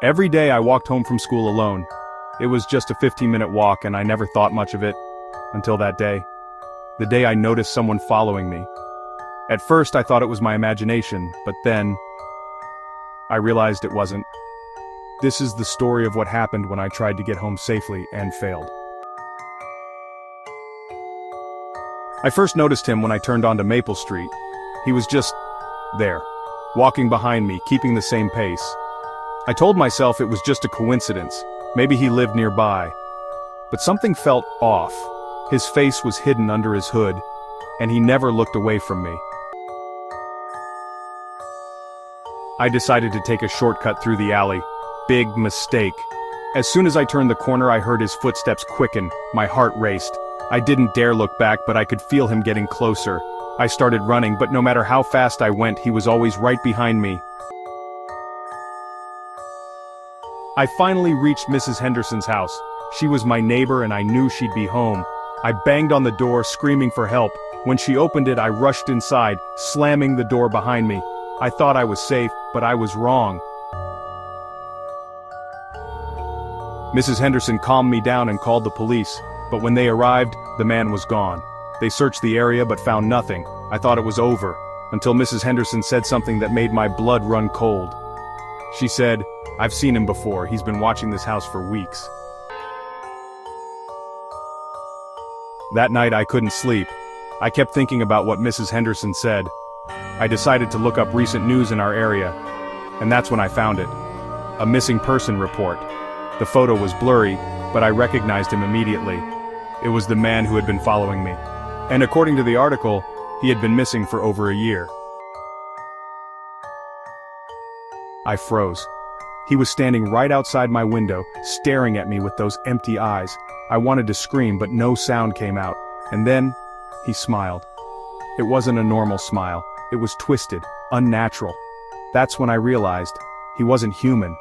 Every day I walked home from school alone. It was just a 15-minute walk and I never thought much of it, until that day. The day I noticed someone following me. At first I thought it was my imagination, but then I realized it wasn't. This is the story of what happened when I tried to get home safely and failed. I first noticed him when I turned onto Maple Street. He was just there, walking behind me, keeping the same pace. I told myself it was just a coincidence, maybe he lived nearby. But something felt off. His face was hidden under his hood, and he never looked away from me. I decided to take a shortcut through the alley. Big mistake. As soon as I turned the corner, I heard his footsteps quicken. My heart raced. I didn't dare look back, but I could feel him getting closer. I started running, but no matter how fast I went, he was always right behind me. I finally reached Mrs. Henderson's house. She was my neighbor and I knew she'd be home. I banged on the door, screaming for help. When she opened it, I rushed inside, slamming the door behind me. I thought I was safe, but I was wrong. Mrs. Henderson calmed me down and called the police, but when they arrived, the man was gone. They searched the area but found nothing. I thought it was over, until Mrs. Henderson said something that made my blood run cold. She said, "I've seen him before, he's been watching this house for weeks." That night I couldn't sleep. I kept thinking about what Mrs. Henderson said. I decided to look up recent news in our area, and that's when I found it. A missing person report. The photo was blurry, but I recognized him immediately. It was the man who had been following me. And according to the article, he had been missing for over a year. I froze. He was standing right outside my window, staring at me with those empty eyes. I wanted to scream, but no sound came out. And then, he smiled. It wasn't a normal smile. It was twisted, unnatural. That's when I realized he wasn't human.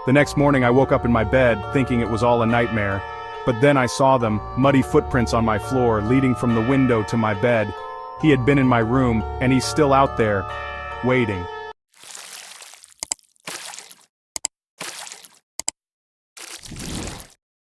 The next morning I woke up in my bed, thinking it was all a nightmare. But then I saw them, muddy footprints on my floor, leading from the window to my bed. He had been in my room, and he's still out there, waiting.